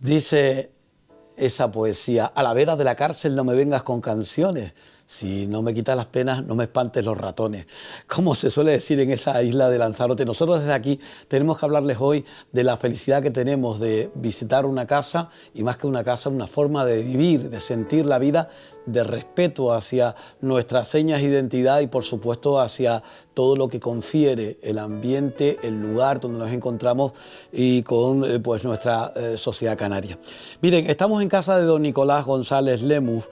Dice esa poesía: a la vera de la cárcel no me vengas con canciones, si no me quitas las penas no me espantes los ratones. Como se suele decir en esa isla de Lanzarote, nosotros desde aquí tenemos que hablarles hoy de la felicidad que tenemos de visitar una casa, y más que una casa, una forma de vivir, de sentir la vida, de respeto hacia nuestras señas de identidad y por supuesto hacia todo lo que confiere el ambiente, el lugar donde nos encontramos y con pues nuestra sociedad canaria. Miren, estamos en casa de don Nicolás González Lemus.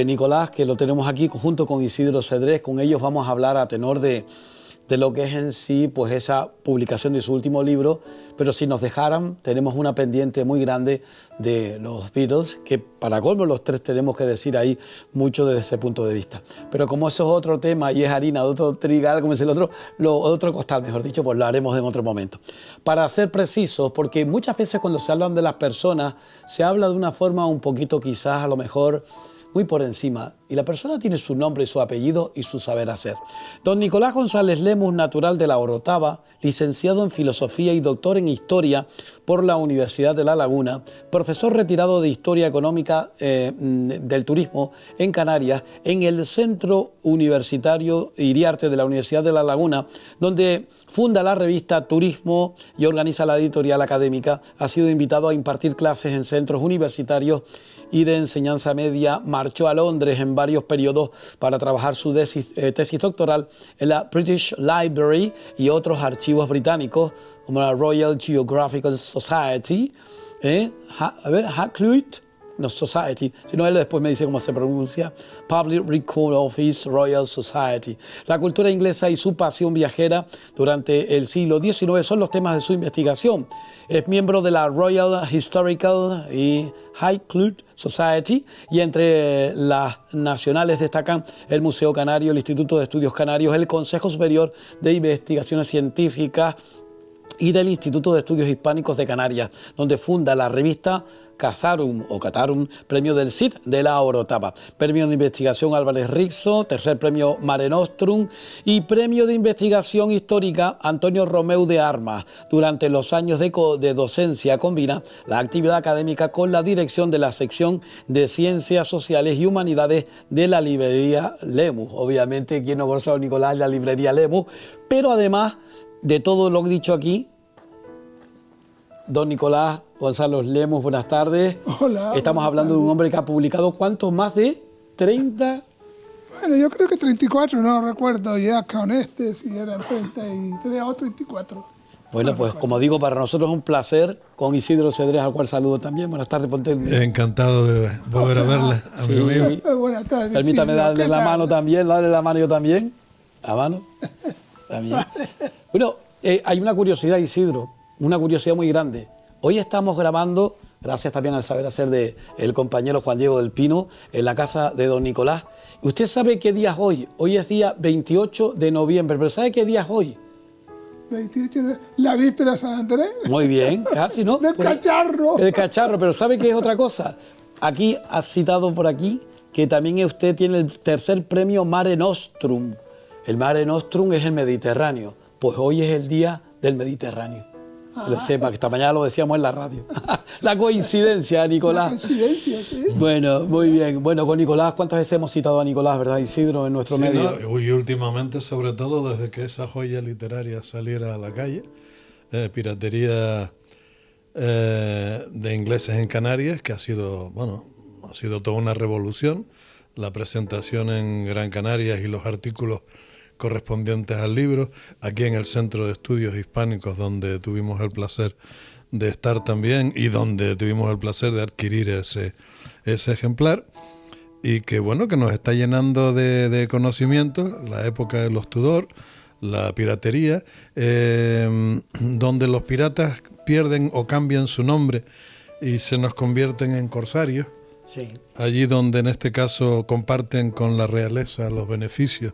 Nicolás, que lo tenemos aquí junto con Isidro Cedrés. Con ellos vamos a hablar a tenor de lo que es en sí pues esa publicación de su último libro, pero si nos dejaran, tenemos una pendiente muy grande de los Beatles, que para colmo los tres tenemos que decir ahí mucho desde ese punto de vista. Pero como eso es otro tema y es harina de otro trigal, como es el otro, otro costal, mejor dicho, pues lo haremos en otro momento. Para ser precisos, porque muchas veces cuando se hablan de las personas, se habla de una forma un poquito quizás a lo mejor muy por encima, y la persona tiene su nombre, su apellido y su saber hacer. Don Nicolás González Lemus, natural de La Orotava, licenciado en Filosofía y doctor en Historia por la Universidad de La Laguna, profesor retirado de Historia Económica del Turismo en Canarias, en el Centro Universitario Iriarte de la Universidad de La Laguna, donde funda la revista Turismo y organiza la editorial académica. Ha sido invitado a impartir clases en centros universitarios y de enseñanza media. Marchó a Londres en varios periodos para trabajar su tesis doctoral en la British Library y otros archivos británicos, como la Royal Geographical Society, no Society, sino él después me dice cómo se pronuncia, Public Record Office, Royal Society. La cultura inglesa y su pasión viajera durante el siglo XIX son los temas de su investigación. Es miembro de la Royal Historical y Highclere Society, y entre las nacionales destacan el Museo Canario, el Instituto de Estudios Canarios, el Consejo Superior de Investigaciones Científicas y del Instituto de Estudios Hispánicos de Canarias, donde funda la revista Cazarum o Catarum, premio del CID de La Orotava, premio de investigación Álvarez Rixo, tercer premio Mare Nostrum y premio de investigación histórica Antonio Romeu de Armas. Durante los años de docencia combina la actividad académica con la dirección de la sección de Ciencias Sociales y Humanidades de la librería Lemus. Obviamente, quien no conoce a Nicolás, la librería Lemus, pero además de todo lo que he dicho aquí, don Nicolás González Lemus, buenas tardes. Hola. Estamos hablando de un hombre que ha publicado, ¿cuántos? Más de 30. Bueno, yo creo que 34, no recuerdo ya con si eran 33 o 34. Bueno, no pues recuerdo. Como digo, para nosotros es un placer, con Isidro Cedrés, al cual saludo también. Buenas tardes, ponte. Encantado de volver a verle, amigo mío. Buenas tardes. Permítame darle la mano también, darle la mano yo también. La mano. También. Bueno, hay una curiosidad, Isidro, una curiosidad muy grande. Hoy estamos grabando, gracias también al saber hacer del compañero Juan Diego del Pino, en la casa de don Nicolás. ¿Usted sabe qué día es hoy? Hoy es día 28 de noviembre, pero ¿sabe qué día es hoy? 28 de la víspera de San Andrés. Muy bien, casi, ¿no? Del cacharro. El cacharro, pero ¿sabe qué es otra cosa? Aquí ha citado por aquí que también usted tiene el tercer premio Mare Nostrum. El Mare Nostrum es el Mediterráneo, pues hoy es el día del Mediterráneo. Que lo sepa, que esta mañana lo decíamos en la radio. La coincidencia, Nicolás. La coincidencia, sí. Bueno, muy bien. Bueno, con Nicolás, ¿cuántas veces hemos citado a Nicolás, verdad, Isidro, en nuestro medio? No, y últimamente, sobre todo, desde que esa joya literaria saliera a la calle, Piratería de ingleses en Canarias, que ha sido toda una revolución. La presentación en Gran Canaria y los artículos correspondientes al libro, aquí en el Centro de Estudios Hispánicos, donde tuvimos el placer de estar también y donde tuvimos el placer de adquirir ese ejemplar, y que bueno, que nos está llenando de conocimientos, la época de los Tudor, la piratería, donde los piratas pierden o cambian su nombre y se nos convierten en corsarios. Sí. Allí donde en este caso comparten con la realeza los beneficios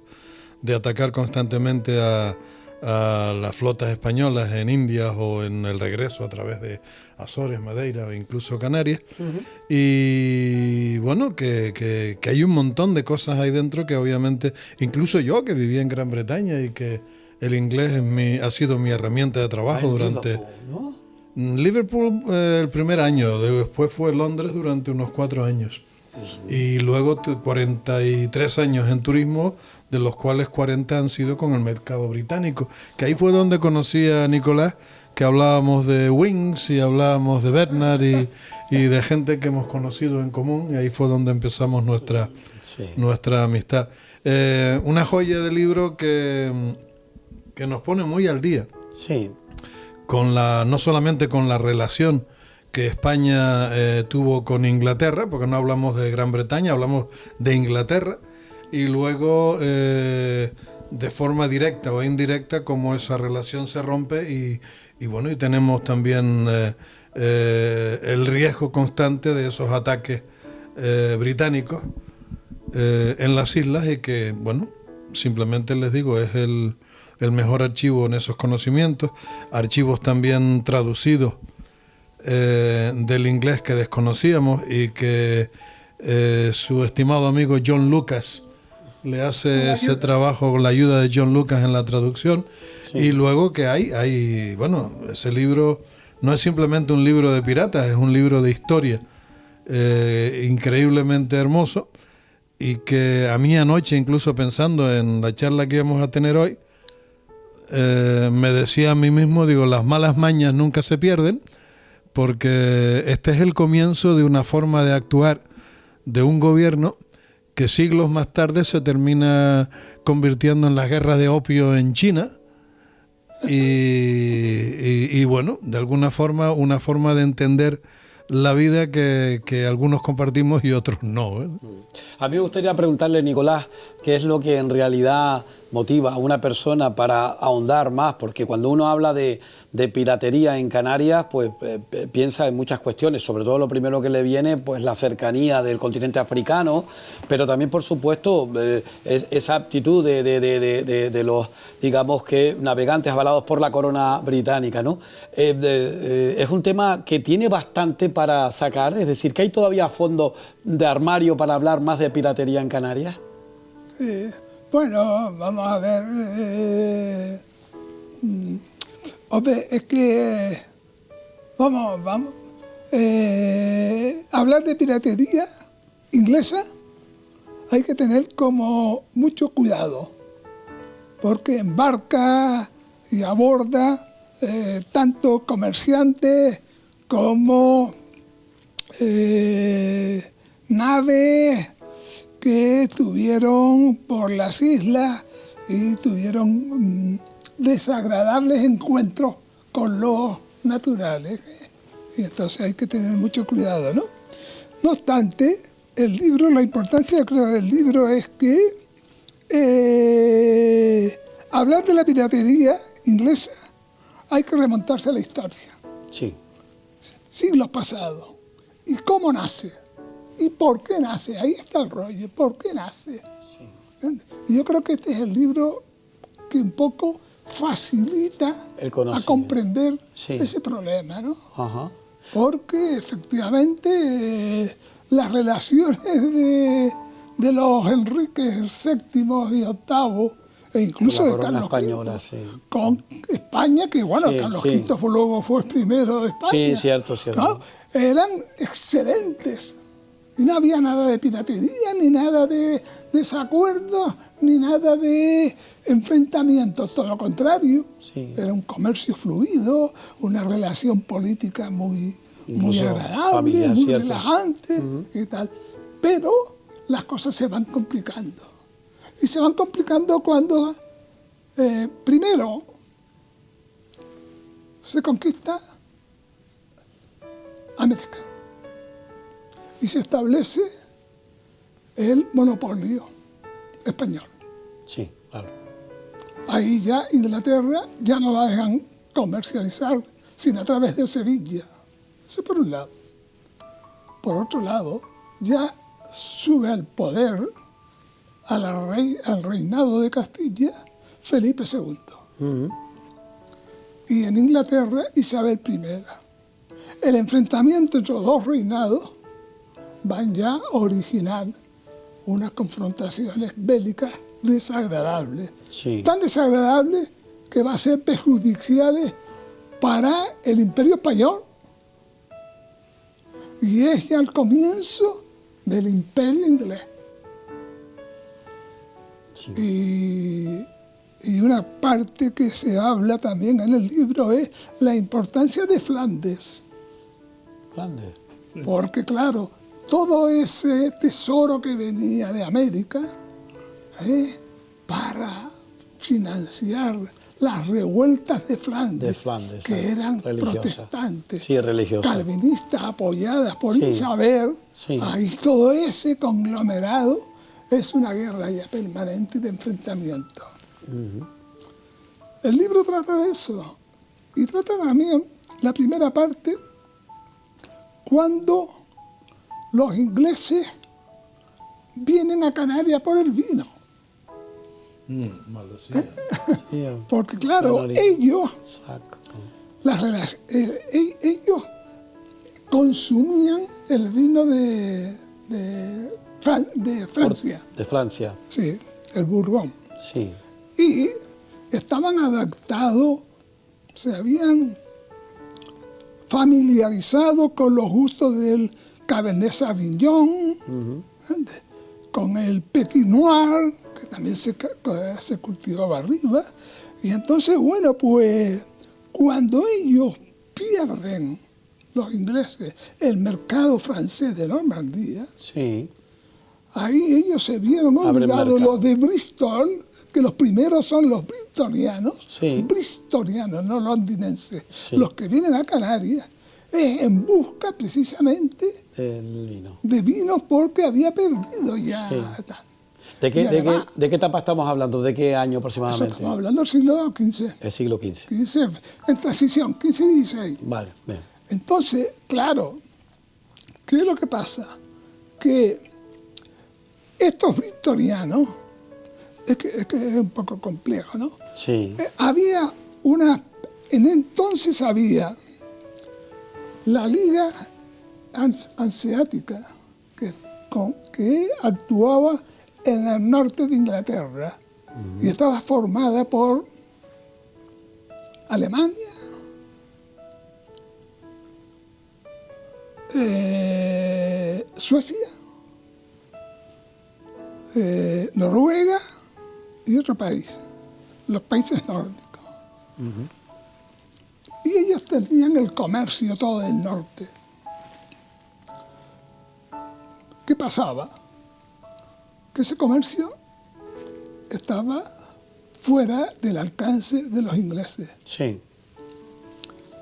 de atacar constantemente a las flotas españolas en Indias o en el regreso a través de Azores, Madeira o incluso Canarias. Y bueno, que hay un montón de cosas ahí dentro que obviamente, incluso yo que viví en Gran Bretaña y que el inglés ha sido mi herramienta de trabajo durante... ¿no? Liverpool el primer año, después fue Londres durante unos 4 años. Y luego 43 años en turismo, de los cuales 40 han sido con el mercado británico. Que ahí fue donde conocí a Nicolás, que hablábamos de Wings y hablábamos de Bernard y de gente que hemos conocido en común. Y ahí fue donde empezamos nuestra amistad. Una joya de libro que nos pone muy al día. Sí. No solamente con la relación que España tuvo con Inglaterra, porque no hablamos de Gran Bretaña, hablamos de Inglaterra, y luego de forma directa o indirecta cómo esa relación se rompe y bueno, y tenemos también el riesgo constante de esos ataques británicos en las islas, y que bueno, simplemente les digo, es el mejor archivo en esos conocimientos, archivos también traducidos del inglés que desconocíamos y que su estimado amigo John Lucas le hace ese trabajo con la ayuda de John Lucas en la traducción. Sí. Y luego que hay, bueno, ese libro no es simplemente un libro de piratas, es un libro de historia increíblemente hermoso, y que a mí anoche, incluso pensando en la charla que íbamos a tener hoy, me decía a mí mismo, digo, las malas mañas nunca se pierden, porque este es el comienzo de una forma de actuar de un gobierno que siglos más tarde se termina convirtiendo en las guerras de opio en China, y bueno, de alguna forma, una forma de entender la vida que algunos compartimos y otros no, ¿eh? A mí me gustaría preguntarle, Nicolás, qué es lo que en realidad motiva a una persona para ahondar más, porque cuando uno habla de piratería en Canarias, pues piensa en muchas cuestiones, sobre todo lo primero que le viene, pues la cercanía del continente africano, pero también, por supuesto, esa aptitud de los, digamos que, navegantes avalados por la corona británica, ¿no? Es un tema que tiene bastante para sacar, es decir, que hay todavía fondo de armario para hablar más de piratería en Canarias. Bueno, vamos a ver. Hombre, es que vamos. Hablar de piratería inglesa hay que tener como mucho cuidado, porque embarca y aborda tanto comerciantes como naves que estuvieron por las islas y tuvieron desagradables encuentros con los naturales. Y entonces hay que tener mucho cuidado, ¿no? No obstante, el libro, la importancia, creo, del libro es que hablar de la piratería inglesa hay que remontarse a la historia. Sí. Siglos pasados. ¿Y cómo nace? ¿Y por qué nace? Ahí está el rollo. ¿Por qué nace? Sí. Y yo creo que este es el libro que un poco facilita a comprender ese problema, ¿no? Ajá. Porque efectivamente las relaciones de los Enriques VII y VIII, e incluso de Carlos V, con España, que bueno, Carlos V luego fue el primero de España. Sí, cierto. ¿No? Eran excelentes. Y no había nada de piratería, ni nada de desacuerdos, ni nada de enfrentamientos. Todo lo contrario. Sí. Era un comercio fluido, una relación política muy agradable, familiar, muy relajante y tal. Pero las cosas se van complicando. Y se van complicando cuando, primero, se conquista América. Y se establece el monopolio español. Sí, claro. Ahí ya Inglaterra ya no la dejan comercializar, sino a través de Sevilla. Eso por un lado. Por otro lado, ya sube al poder, al reinado de Castilla, Felipe II. Y en Inglaterra, Isabel I. El enfrentamiento entre los dos reinados van ya a originar unas confrontaciones bélicas desagradables. Sí. Tan desagradables que va a ser perjudiciales para el Imperio Español. Y es ya el comienzo del Imperio Inglés. Sí. Y una parte que se habla también en el libro es la importancia de Flandes. Flandes. Porque claro, todo ese tesoro que venía de América para financiar las revueltas de Flandes, que eran protestantes, sí, religiosas, calvinistas, apoyadas por Isabel, ahí todo ese conglomerado es una guerra ya permanente de enfrentamiento. El libro trata de eso, y trata también la primera parte cuando los ingleses vienen a Canarias por el vino. Porque claro, ellos consumían el vino de Francia. De Francia. Sí, el Bourgogne. Sí. Y estaban adaptados, se habían familiarizado con los gustos del Cabernet Sauvignon, con el Petit Noir, que también se cultivaba arriba. Y entonces, bueno, pues cuando ellos pierden, los ingleses, el mercado francés de Normandía, ahí ellos se vieron obligados, los de Bristol, que los primeros son los bristolianos, bristolianos, no londinenses, los que vienen a Canarias, es en busca precisamente de vinos porque había perdido ya. ¿De qué etapa estamos hablando? ¿De qué año aproximadamente? Eso estamos hablando del siglo XV. El siglo XV. En transición, 15 y 16. Vale, bien. Entonces, claro, ¿qué es lo que pasa? Que estos bristolianos, es que es un poco complejo, ¿no? Sí. En entonces había la Liga Hanseática, que actuaba en el norte de Inglaterra y estaba formada por Alemania, Suecia, Noruega y otro país, los países nórdicos. Y ellos tenían el comercio todo del norte. ¿Qué pasaba? Que ese comercio estaba fuera del alcance de los ingleses. Sí.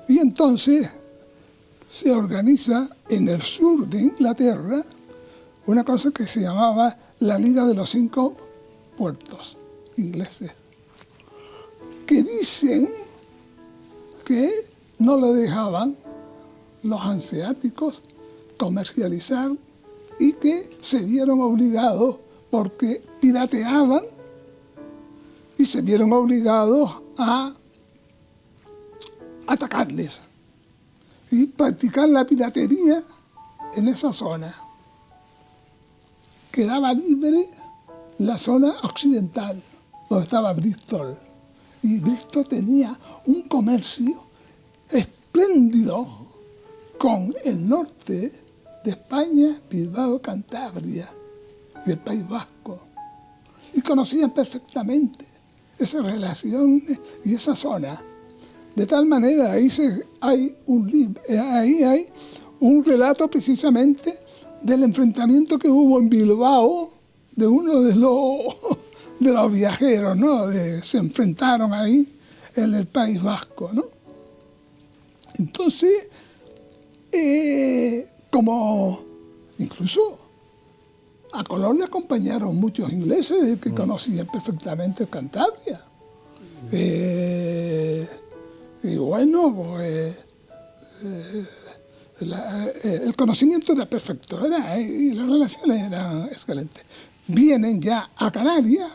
Y entonces se organiza en el sur de Inglaterra una cosa que se llamaba la Liga de los 5 Puertos ingleses, que dicen que no le dejaban los hanseáticos comercializar y que se vieron obligados porque pirateaban y se vieron obligados a atacarles y practicar la piratería en esa zona. Quedaba libre la zona occidental, donde estaba Bristol. Y Bristol tenía un comercio espléndido con el norte de España, Bilbao, Cantabria y el País Vasco. Y conocían perfectamente esas relaciones y esa zona. De tal manera, ahí hay un relato precisamente del enfrentamiento que hubo en Bilbao de uno de los viajeros, ¿no? Se enfrentaron ahí en el País Vasco, ¿no? Entonces, como incluso a Colón le acompañaron muchos ingleses que conocían perfectamente Cantabria. Y bueno, pues el conocimiento era perfecto, y las relaciones eran excelentes. Vienen ya a Canarias,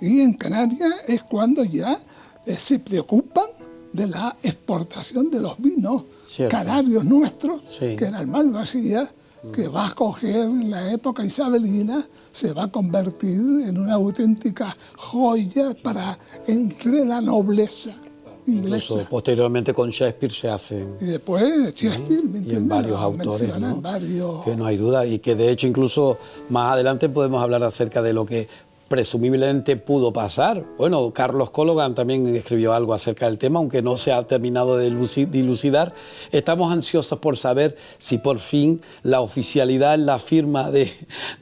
y en Canarias es cuando ya se preocupan de la exportación de los vinos canarios nuestros, que era el Malvasía, que va a coger en la época isabelina, se va a convertir en una auténtica joya entre la nobleza inglesa. Incluso posteriormente con Shakespeare se hacen. Y después Shakespeare, ¿me Y entiendes? en varios Lo autores, mencionan, ¿no? varios. Que no hay duda, y que de hecho incluso más adelante podemos hablar acerca de lo que presumiblemente pudo pasar. Bueno, Carlos Collogan también escribió algo acerca del tema, aunque no se ha terminado de dilucidar. Estamos ansiosos por saber si por fin la oficialidad en la firma de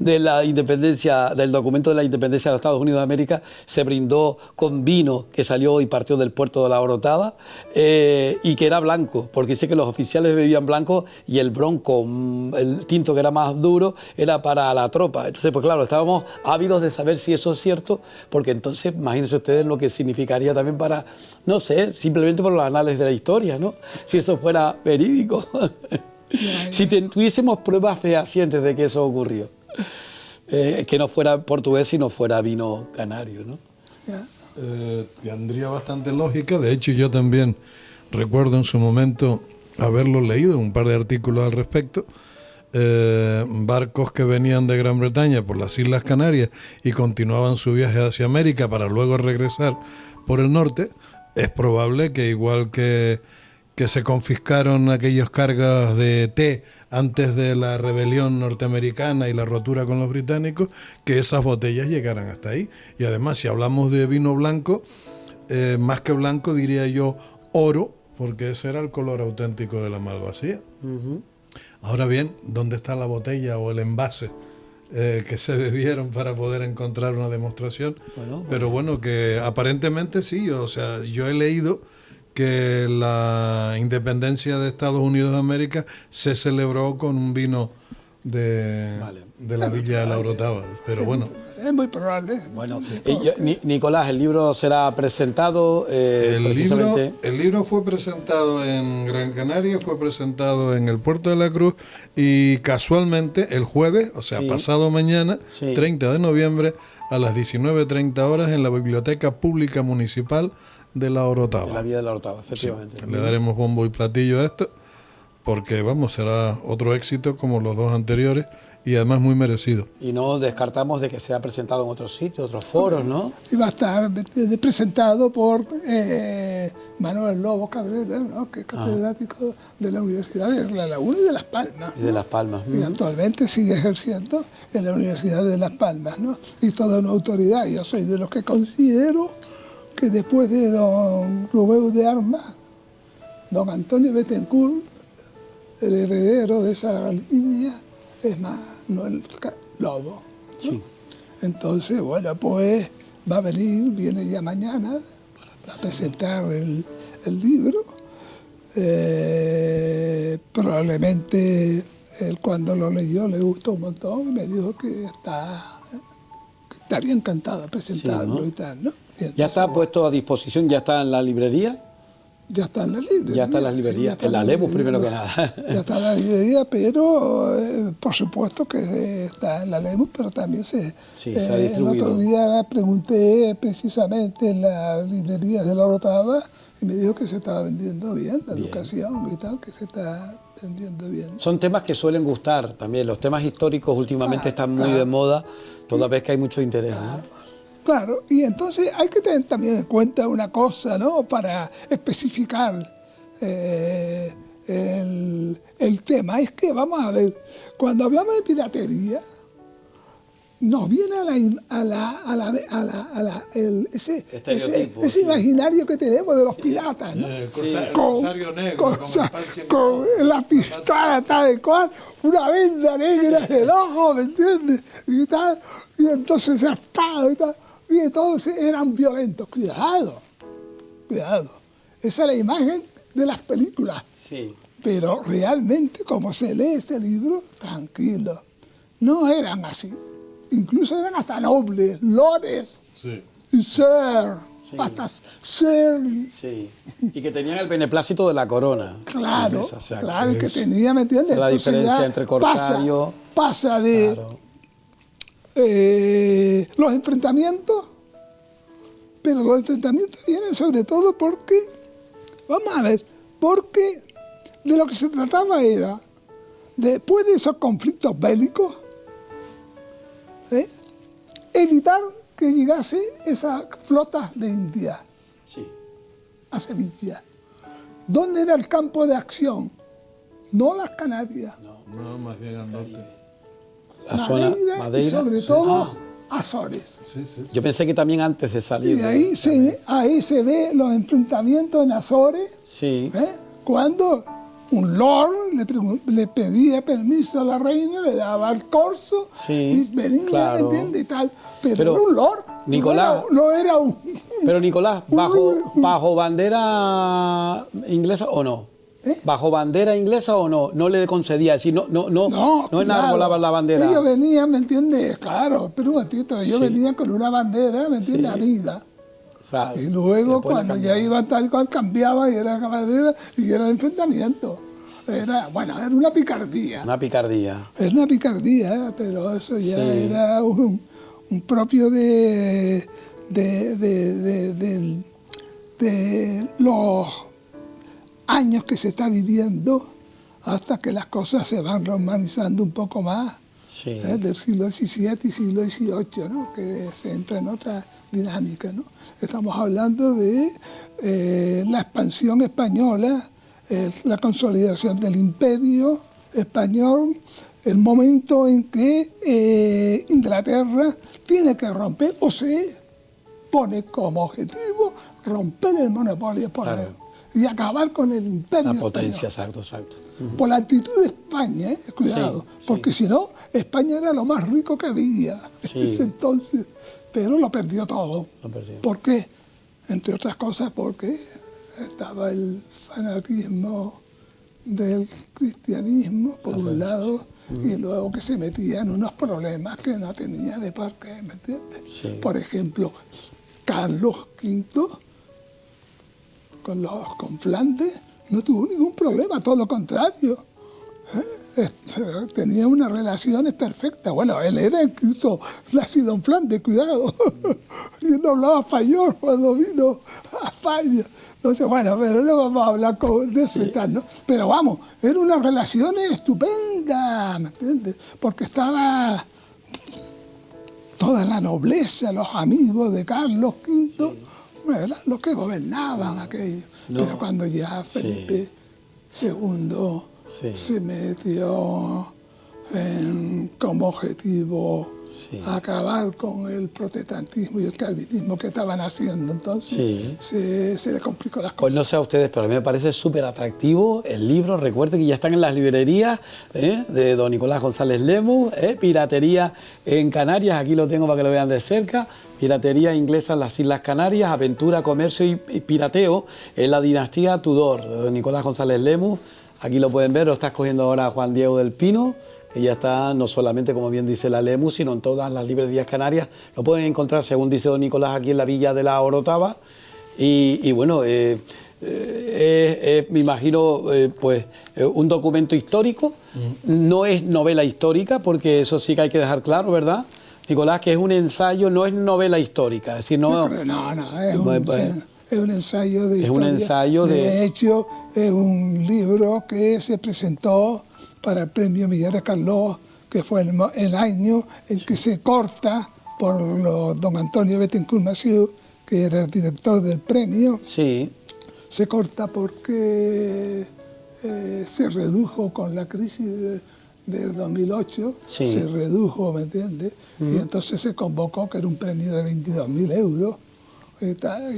la independencia, del documento de la independencia de los Estados Unidos de América, se brindó con vino que salió y partió del puerto de La Orotava, y que era blanco, porque dice que los oficiales bebían blanco y el bronco, el tinto que era más duro, era para la tropa. Entonces, pues claro, estábamos ávidos de saber si eso es cierto, porque entonces imagínense ustedes lo que significaría también para, no sé, simplemente por los anales de la historia, ¿no? Si eso fuera verídico. Si tuviésemos pruebas fehacientes de que eso ocurrió, que no fuera portugués sino fuera vino canario, ¿no? Tendría bastante lógica. De hecho, yo también recuerdo en su momento haberlo leído, un par de artículos al respecto. Barcos que venían de Gran Bretaña por las Islas Canarias y continuaban su viaje hacia América para luego regresar por el norte. Es probable que igual que se confiscaron aquellas cargas de té antes de la rebelión norteamericana y la rotura con los británicos, que esas botellas llegaran hasta ahí. Y además, si hablamos de vino blanco, más que blanco diría yo oro, porque ese era el color auténtico de la malvasía. Ahora bien, ¿dónde está la botella o el envase que se bebieron para poder encontrar una demostración? Pero bueno, que aparentemente sí, o sea, yo he leído que la independencia de Estados Unidos de América se celebró con un vino de la villa de La Orotava, pero bueno. Es muy probable. Bueno, Nicolás, el libro será presentado precisamente. El libro fue presentado en Gran Canaria, fue presentado en el Puerto de la Cruz y casualmente el jueves, o sea, pasado mañana, 30 de noviembre, a las 19:30 horas en la Biblioteca Pública Municipal de La Orotava. En la villa de La Orotava, efectivamente. Sí, le daremos bombo y platillo a esto, porque vamos, será otro éxito como los dos anteriores y además muy merecido. Y no descartamos de que sea presentado en otros sitios, otros foros, ¿no? Y va a estar presentado por Manuel Lobo Cabrera, ¿no? Que es catedrático de la Universidad de La Laguna y de Las Palmas, ¿no? Y de Las Palmas. Y actualmente sigue ejerciendo en la Universidad de Las Palmas, ¿no? Y toda una autoridad. Yo soy de los que considero que después de don Rubén de Armas, don Antonio Bettencourt, el heredero de esa línea, es Manuel Lobo, ¿no? Sí. Entonces, bueno, pues va a venir, viene ya mañana a presentar el libro. Probablemente él cuando lo leyó le gustó un montón, me dijo que estaría encantado de presentarlo, ¿no? Y tal, ¿no? Y entonces, ¿Ya está puesto a disposición? ¿Ya está en la librería? Ya está en la librería. Ya está en las librerías, en la leemos primero que nada. Ya está en la librería, pero por supuesto que está en la leemos, pero también se ha distribuido. El otro día pregunté precisamente en la librería de La Orotava y me dijo que se estaba vendiendo bien, la educación y tal, que se está vendiendo bien. Son temas que suelen gustar también, los temas históricos últimamente están muy de moda, toda vez que hay mucho interés, ¿no? Claro, y entonces hay que tener también en cuenta una cosa, ¿no? Para especificar el tema. Es que, vamos a ver, cuando hablamos de piratería, nos viene ese imaginario que tenemos de los piratas, ¿no? Corsario negro, con la pistola tal cual, una venda negra en el ojo, ¿me entiendes? Y tal, y entonces se espada y tal. Y entonces eran violentos. Cuidado. Esa es la imagen de las películas. Sí. Pero realmente, como se lee este libro, tranquilo, no eran así. Incluso eran hasta nobles, lores, y ser, hasta ser. Sí. Y que tenían el beneplácito de la corona. Claro, y que tenía, ¿me entiendes? La entonces diferencia entre corsario. Pasa de. Claro. Los enfrentamientos, pero los enfrentamientos vienen sobre todo porque, vamos a ver, porque de lo que se trataba era, después de esos conflictos bélicos, evitar que llegase esas flotas de India a Sevilla. ¿Dónde era el campo de acción? No las Canarias. No, más bien al norte. La zona Madeira y sobre sí, todo sí. Azores. Sí, sí, sí. Yo pensé que también antes de salir. Y ahí se ve los enfrentamientos en Azores, Sí. cuando un lord le pedía permiso a la reina, le daba el corso, Sí, y venía, claro. ¿me entiendes? Y tal. Pero Pero, era un lord, Nicolás, no era un... Pero Nicolás, ¿bajo bandera inglesa o no? ¿Eh? ¿Bajo bandera inglesa o no? No le concedía, es decir, no enarbolaban la bandera. Ellos venían, ¿me entiendes? Claro, pero un momentito, ellos Sí. venían con una bandera, ¿me entiendes? Sí. Amiga. O sea, Y luego, después la cuando ya cambiaban. iban tal cual, cambiaba y era la bandera y era el enfrentamiento. Era una picardía. Una picardía. Es una picardía, pero eso ya Sí. era un propio de los años que se está viviendo hasta que las cosas se van normalizando un poco más, Sí. del siglo XVII y siglo XVIII, ¿no? Que se entra en otra dinámica, ¿no? Estamos hablando de la expansión española, la consolidación del imperio español, el momento en que Inglaterra tiene que romper o se pone como objetivo romper el monopolio español y acabar con el imperio La potencia, español. exacto. Por la actitud de España, cuidado, Sí, sí. porque si no, España era lo más rico que había Sí. en ese entonces, pero lo perdió todo. Lo perdió. ¿Por qué? Entre otras cosas porque estaba el fanatismo del cristianismo, por un lado, y luego que se metía en unos problemas que no tenía de por qué, ¿me entiendes? Sí. Por ejemplo, Carlos V, con Flandes, no tuvo ningún problema, todo lo contrario. Tenía unas relaciones perfectas. Bueno, él era incluso nacido en Flandes, cuidado. Y no hablaba español cuando vino a España. Entonces, bueno, pero no vamos a hablar de eso y tal, ¿no? Pero vamos, eran unas relaciones estupendas, ¿me entiendes? Porque estaba toda la nobleza, los amigos de Carlos V, eran los que gobernaban aquello. No. Pero cuando ya Felipe II Sí. se metió como objetivo acabar con el protestantismo y el calvinismo que estaban haciendo, entonces se le complicó las Pues cosas. no sé a ustedes, pero a mí me parece súper atractivo el libro. Recuerden que ya están en las librerías de don Nicolás González Lemus, Piratería en Canarias, aquí lo tengo para que lo vean de cerca. Piratería inglesa en las Islas Canarias, aventura, comercio y pirateo en la dinastía Tudor, de don Nicolás González Lemus. Aquí lo pueden ver, lo está escogiendo ahora Juan Diego del Pino, que ya está no solamente, como bien dice la Lemus, sino en todas las librerías canarias. Lo pueden encontrar, según dice don Nicolás, aquí en la Villa de la Orotava. Y bueno, me imagino, un documento histórico. No es novela histórica, porque eso sí que hay que dejar claro, ¿verdad, Nicolás? Que es un ensayo, no es novela histórica. Es decir, no, Es un ensayo de es historia. un ensayo de hecho, es un libro que se presentó para el premio Miguel de Carlos, que fue el año en que se corta por don Antonio Bettencourt Massieu, que era el director del premio. Sí. Se corta porque se redujo con la crisis del 2008, Sí. se redujo, ¿me entiendes? Y entonces se convocó, que era un premio de 22.000 euros, y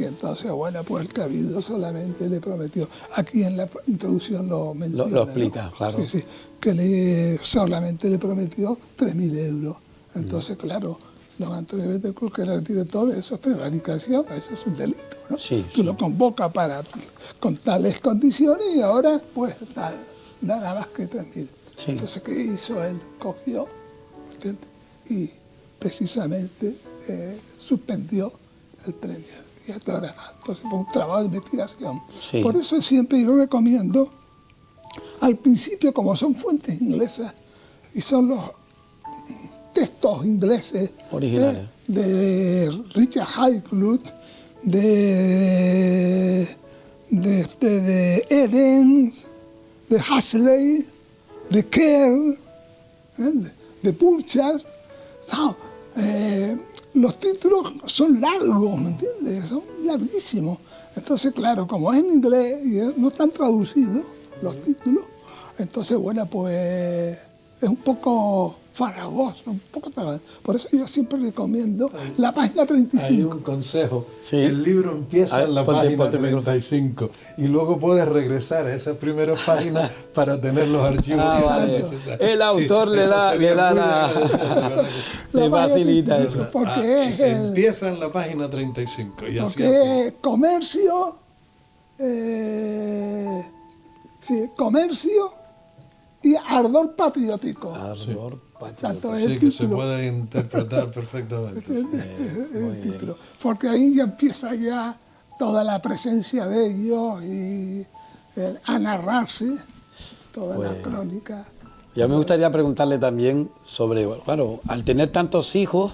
entonces, bueno, pues el Cabildo solamente le prometió, aquí en la introducción lo menciona, Lo explica, ¿no? claro. Sí, que solamente le prometió 3.000 euros. Entonces, claro, don Antonio Bettencourt, que era el director, eso es prevaricación, eso es un delito, ¿no? Sí, Tú sí. lo convocas con tales condiciones y ahora, pues, nada más que 3.000. Sí. Entonces, ¿qué hizo él? Cogió, ¿entiendes? Y precisamente suspendió el premio. Y hasta ahora, entonces fue un trabajo de investigación. Sí. Por eso siempre yo recomiendo, al principio, como son fuentes inglesas y son los textos ingleses Originales. de Richard Highcliffe, de Eden, de Huxley, de Kerr, de Purchas, los títulos son largos, ¿me entiendes? Son larguísimos. Entonces, claro, como es en inglés y no están traducidos los títulos, entonces, bueno, pues es un poco farragoso, un poco trabajado. Por eso yo siempre recomiendo la página 35. Hay un consejo. Sí. El libro empieza en la página ponte 35 y luego puedes regresar a esas primeras páginas para tener los archivos que son Vale. necesarios. El autor le eso da sería la muy agradecido, de verdad que sí. le página facilita 35, eso. porque Y es se el- empieza en la página 35 y así porque así. es comercio, comercio y ardor patriótico. Ardor Exacto, es Sí, el que se título. puede interpretar perfectamente. sí. El título. Porque ahí ya empieza ya toda la presencia de ellos y a narrarse toda la crónica. Ya me gustaría preguntarle también sobre, claro, al tener tantos hijos,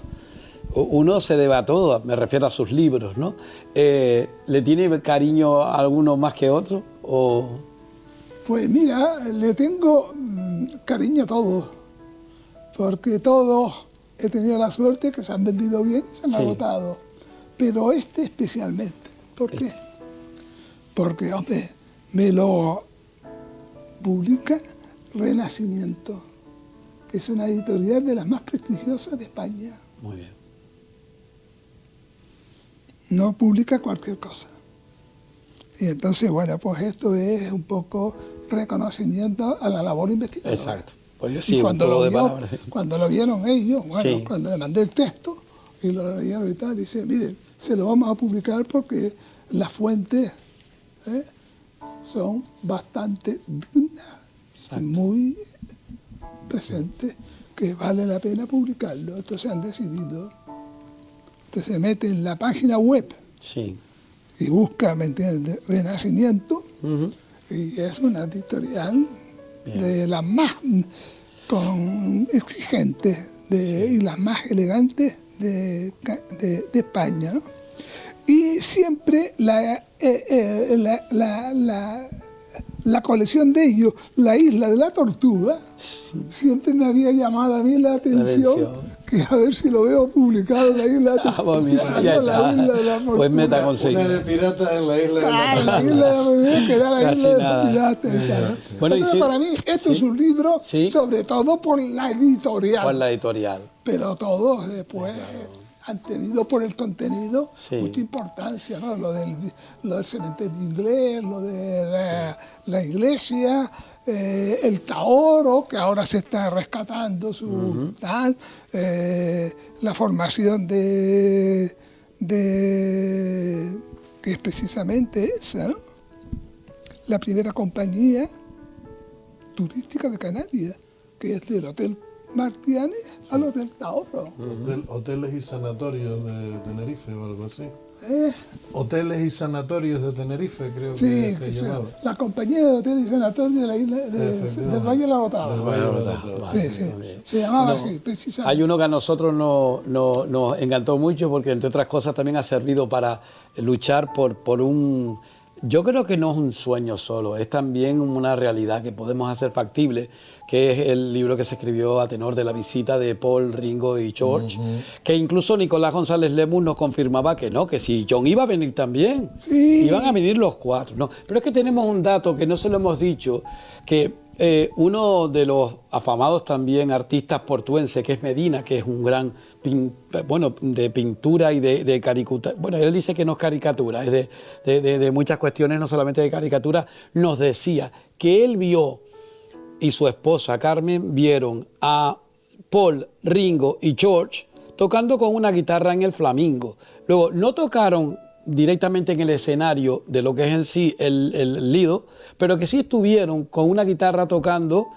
uno se debe a todo, me refiero a sus libros, ¿no? ¿Le tiene cariño a alguno más que otro? O... Pues mira, le tengo cariño a todos, porque todos he tenido la suerte que se han vendido bien y se han Sí. agotado. Pero este especialmente. ¿Por qué? Porque, hombre, me lo publica Renacimiento, que es una editorial de las más prestigiosas de España. Muy bien. No publica cualquier cosa. Y entonces, bueno, pues esto es un poco reconocimiento a la labor investigadora. Exacto. Pues yo Y sí, un cuando juego lo, de vio- palabras. cuando lo vieron ellos, bueno, Sí. cuando le mandé el texto y lo leyeron y tal, dice, miren, se lo vamos a publicar porque las fuentes son bastante dignas y muy presentes, que vale la pena publicarlo. Entonces han decidido. Entonces se mete en la página web Sí. y busca, ¿me entiendes?, Renacimiento, Ujú. y es una editorial Bien. de las más exigentes y las más elegantes de España, ¿no? Y siempre la colección de ellos, La Isla de la Tortuga, siempre me había llamado a mí la atención, que a ver si lo veo publicado en La Isla de la Tortuga. Pues mira, Y salió ya La está. Isla de la Pues Tortuga. meta Una conseguida. de piratas en la isla de Claro, la la isla de la Tortuga, que era la Casi isla de nada. los piratas y tal, ¿no? Bueno, y Entonces, sí- para mí, esto es un libro, Sí. sobre todo por la editorial, ¿Cuál es la editorial? pero todos después han tenido por el contenido Sí. mucha importancia, ¿no? Lo del cementerio inglés, lo de la iglesia, el Taoro, que ahora se está rescatando su tal, la formación que es precisamente esa, ¿no? La primera compañía turística de Canarias, que es del Hotel Martianes al Hotel Taoro. Hoteles y sanatorios de Tenerife o algo así. ¿Eh? Hoteles y sanatorios de Tenerife, creo Sí, que se que llamaba. la compañía de hoteles y sanatorios de la isla del Valle de la Otava. Del Valle de la Otava. Sí, sí. Se llamaba así, precisamente. Hay uno que a nosotros nos encantó mucho porque, entre otras cosas, también ha servido para luchar por un... Yo creo que no es un sueño solo, es también una realidad que podemos hacer factible, que es el libro que se escribió a tenor de la visita de Paul, Ringo y George, que incluso Nicolás González Lemus nos confirmaba que no, que si John iba a venir también, Sí. iban a venir los cuatro. No, pero es que tenemos un dato que no se lo hemos dicho, que uno de los afamados también artistas portuenses, que es Medina, que es un gran de pintura y de caricatura, bueno, él dice que no es caricatura, es de muchas cuestiones, no solamente de caricatura, nos decía que él vio y su esposa Carmen vieron a Paul, Ringo y George tocando con una guitarra en el Flamingo. Luego, no tocaron directamente en el escenario de lo que es en sí el Lido, pero que sí estuvieron con una guitarra tocando,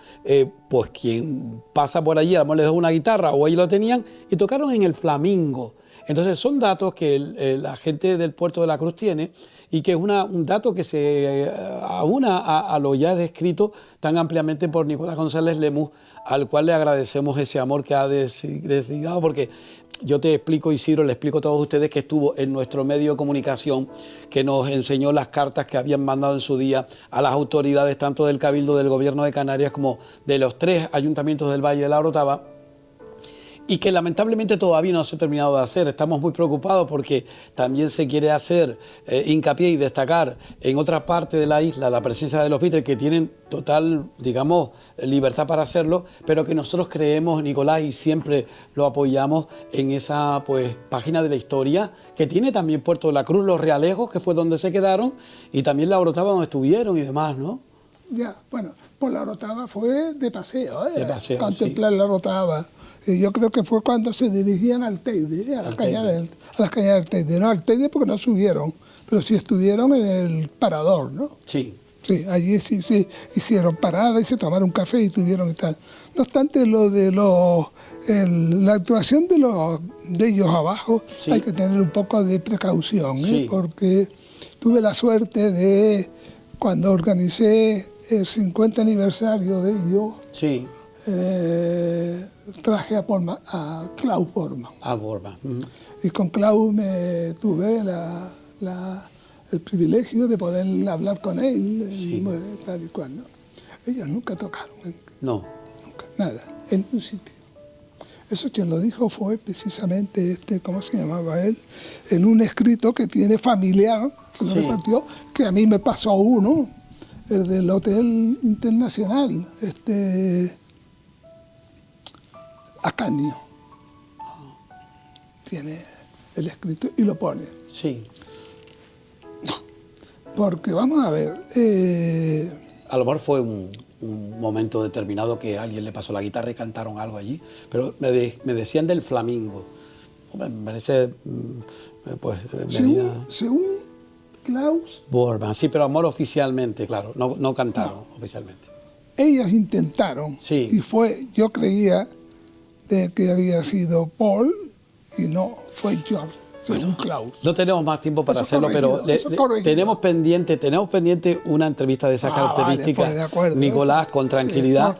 pues quien pasa por allí, a lo mejor les da una guitarra o ellos lo tenían, y tocaron en el Flamingo. Entonces son datos que la gente del Puerto de la Cruz tiene y que es un dato que se aúna a lo ya descrito tan ampliamente por Nicolás González Lemus, al cual le agradecemos ese amor que ha desligado, porque yo te explico, Isidro, le explico a todos ustedes que estuvo en nuestro medio de comunicación, que nos enseñó las cartas que habían mandado en su día a las autoridades, tanto del Cabildo del Gobierno de Canarias como de los 3 ayuntamientos del Valle de la Orotava. y que lamentablemente todavía no se ha terminado de hacer. Estamos muy preocupados porque también se quiere hacer hincapié y destacar en otra parte de la isla la presencia de los Beatles, que tienen total, digamos, libertad para hacerlo, pero que nosotros creemos, Nicolás, y siempre lo apoyamos en esa pues página de la historia que tiene también Puerto de la Cruz, Los Realejos, que fue donde se quedaron, y también La Orotava, donde estuvieron y demás, ¿no? Ya, bueno, por La Orotava fue de paseo, De paseo, contemplar sí. La Orotava. Y yo creo que fue cuando se dirigían al Teide, a las cañadas del Teide. No al Teide porque no subieron, pero sí estuvieron en el parador, ¿no? Sí. Sí, allí sí hicieron parada y se tomaron un café y tuvieron y tal. No obstante, la actuación de ellos abajo, sí, hay que tener un poco de precaución, sí, porque tuve la suerte de, cuando organicé el 50 aniversario de ellos, sí, traje a Klaus Bormann. a Bormann. Y con Klaus tuve el privilegio de poder hablar con él, Sí. tal y cual, ¿no? Ellos nunca tocaron, No. nunca, nada, en un sitio. Eso quien lo dijo fue precisamente ¿cómo se llamaba él? En un escrito que tiene familiar, que lo Sí. repartió, que a mí me pasó uno, el del Hotel Internacional, Acanio. Tiene el escrito y lo pone. Sí. Porque vamos a ver, A lo mejor fue un momento determinado que alguien le pasó la guitarra y cantaron algo allí, pero me decían del Flamingo. Hombre, me parece, pues, según Klaus, Bormann, sí, pero amor oficialmente, claro, no cantaron oficialmente. ellos intentaron, Sí. y yo creía de que había sido Paul, y no, fue George, según Klaus. No tenemos más tiempo para Eso hacerlo, corregido, pero eso corregido. tenemos pendiente una entrevista de esas características, vale, pues, de acuerdo, Nicolás, eso. con Sí, tranquilidad.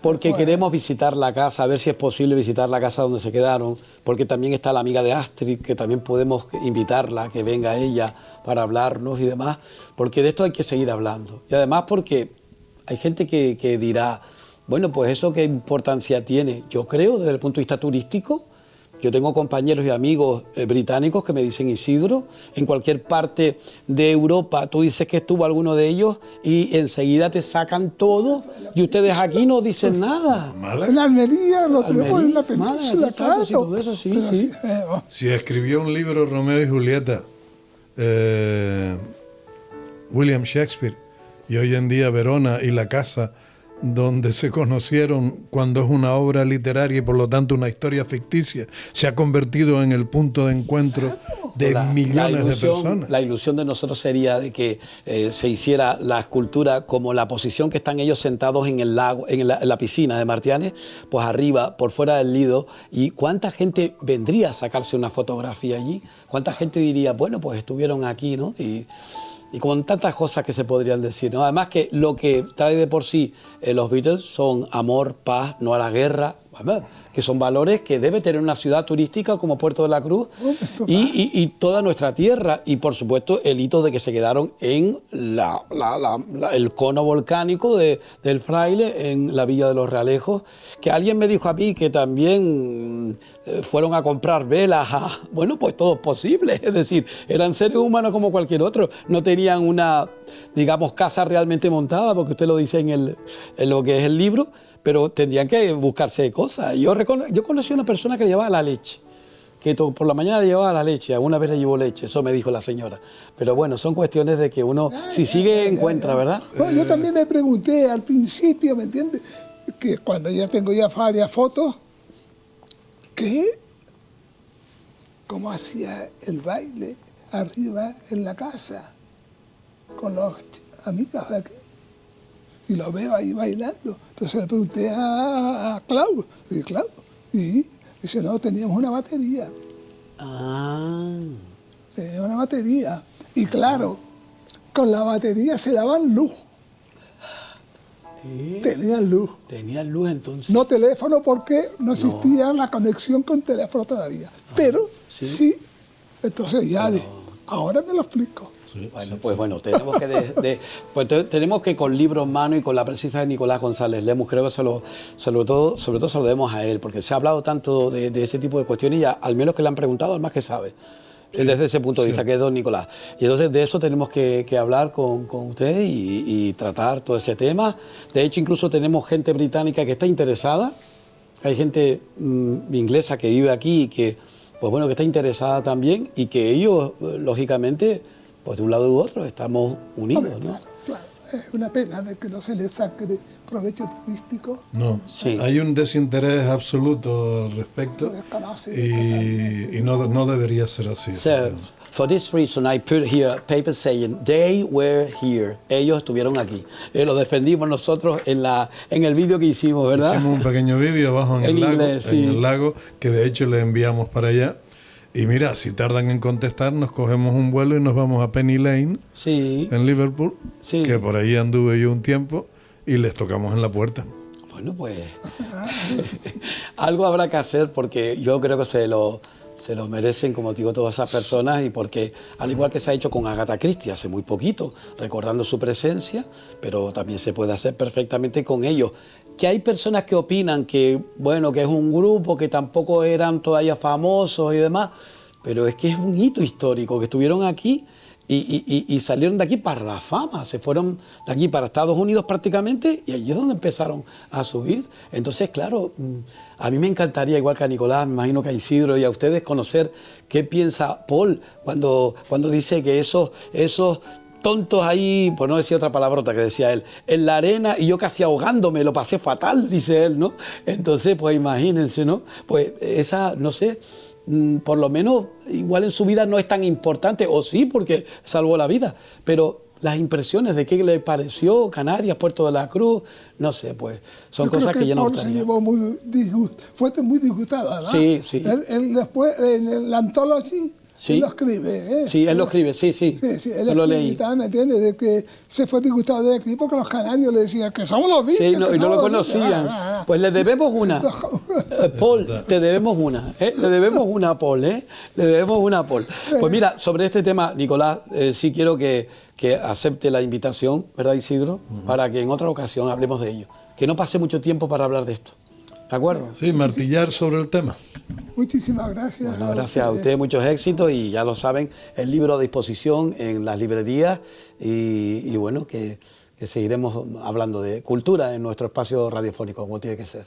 Porque bueno, queremos visitar la casa, a ver si es posible visitar la casa donde se quedaron, porque también está la amiga de Astrid, que también podemos invitarla, que venga ella para hablarnos y demás, porque de esto hay que seguir hablando. Y además porque hay gente que dirá, bueno, pues eso qué importancia tiene. Yo creo, desde el punto de vista turístico, yo tengo compañeros y amigos británicos que me dicen, Isidro, en cualquier parte de Europa tú dices que estuvo alguno de ellos y enseguida te sacan todo y ustedes aquí no dicen nada. en Almería lo tenemos en la Almería, península, Málaga, sí, claro. sí, todo eso, sí, Pero sí. Si escribió un libro Romeo y Julieta, William Shakespeare, y hoy en día Verona y la casa donde se conocieron, cuando es una obra literaria y por lo tanto una historia ficticia, se ha convertido en el punto de encuentro de millones de personas. La ilusión de nosotros sería de que se hiciera la escultura como la posición que están ellos sentados en el lago, en la piscina de Martianes, pues arriba, por fuera del Lido, y cuánta gente vendría a sacarse una fotografía allí, cuánta gente diría, bueno, pues estuvieron aquí, ¿no? Y con tantas cosas que se podrían decir, ¿no? Además que lo que trae de por sí los Beatles son amor, paz, no a la guerra, que son valores que debe tener una ciudad turística como Puerto de la Cruz y toda nuestra tierra. Y por supuesto el hito de que se quedaron en el cono volcánico del Fraile, en la Villa de los Realejos, que alguien me dijo a mí que también fueron a comprar velas. Bueno, pues todo es posible, es decir, eran seres humanos como cualquier otro, no tenían una, digamos, casa realmente montada, porque usted lo dice en lo que es el libro, pero tendrían que buscarse cosas. Yo conocí a una persona que le llevaba la leche, que por la mañana le llevaba la leche, alguna vez le llevó leche, eso me dijo la señora. Pero bueno, son cuestiones de que uno, si sigue, encuentra, ¿verdad? Bueno, yo también me pregunté al principio, ¿me entiendes? Que cuando ya tengo varias fotos, cómo hacía el baile arriba en la casa con los amigos de aquí. Y lo veo ahí bailando. Entonces le pregunté a Klaus. Le dije, Klaus, y dice, no, teníamos una batería. Teníamos una batería. Y claro, con la batería se daban luz. Tenían luz. Tenían luz entonces. No teléfono porque no existía la conexión con teléfono todavía. Pero sí. Entonces ya ahora me lo explico. Bueno, pues bueno, tenemos que, tenemos que con libro en mano y con la presencia de Nicolás González Lemus, creo que sobre todo se lo debemos a él, porque se ha hablado tanto de ese tipo de cuestiones y al menos que le han preguntado, al más que sabe. Desde ese punto de vista, que es don Nicolás. Y entonces de eso tenemos que hablar con usted y tratar todo ese tema. De hecho, incluso tenemos gente británica que está interesada. Hay gente inglesa que vive aquí y que, pues bueno, que está interesada también y que ellos, lógicamente, pues de un lado u otro estamos unidos, ¿no? Claro. Es una pena de que no se le saque provecho turístico. No, sí. Hay un desinterés absoluto al respecto y no debería ser así. So, for this reason I put here a paper saying they were here. Ellos estuvieron aquí. Lo defendimos nosotros en el vídeo que hicimos, ¿verdad? Hicimos un pequeño vídeo abajo en el lago, que de hecho le enviamos para allá. Y mira, si tardan en contestar, nos cogemos un vuelo y nos vamos a Penny Lane, en Liverpool, que por ahí anduve yo un tiempo, y les tocamos en la puerta. Bueno, pues algo habrá que hacer, porque yo creo que se lo merecen, como digo, todas esas personas, y porque al igual que se ha hecho con Agatha Christie hace muy poquito, recordando su presencia, pero también se puede hacer perfectamente con ellos. Que hay personas que opinan que, bueno, que es un grupo que tampoco eran todavía famosos y demás, pero es que es un hito histórico, que estuvieron aquí y salieron de aquí para la fama, se fueron de aquí para Estados Unidos prácticamente, y allí es donde empezaron a subir. Entonces, claro, a mí me encantaría, igual que a Nicolás, me imagino que a Isidro y a ustedes, conocer qué piensa Paul cuando dice que esos tontos ahí, por no decir otra palabrota que decía él, en la arena, y yo casi ahogándome, lo pasé fatal, dice él, ¿no? Entonces, pues imagínense, ¿no? Pues esa, no sé, por lo menos igual en su vida no es tan importante, o sí, porque salvó la vida, pero las impresiones de qué le pareció Canarias, Puerto de la Cruz, no sé, pues son cosas que ya no se llevó muy fue muy disgustado, ¿verdad? Sí, sí. Él después, en la Anthology, sí. Él lo escribe, ¿eh? Sí, él lo escribe, sí. Él lo leí. ¿Me entiendes? De que se fue disgustado de aquí porque los canarios le decían que somos los Beatles. Sí, y no lo conocían. Pues le debemos una. Paul, te debemos una. Le debemos una a Paul, Le debemos una a Paul. Pues mira, sobre este tema, Nicolás, sí quiero que acepte la invitación, ¿verdad, Isidro? Para que en otra ocasión hablemos de ello. Que no pase mucho tiempo para hablar de esto. ¿De acuerdo? Sí, martillar sobre el tema. Muchísimas gracias. Bueno, gracias a ustedes, muchos éxitos, y ya lo saben, el libro a disposición en las librerías y bueno, que seguiremos hablando de cultura en nuestro espacio radiofónico, como tiene que ser.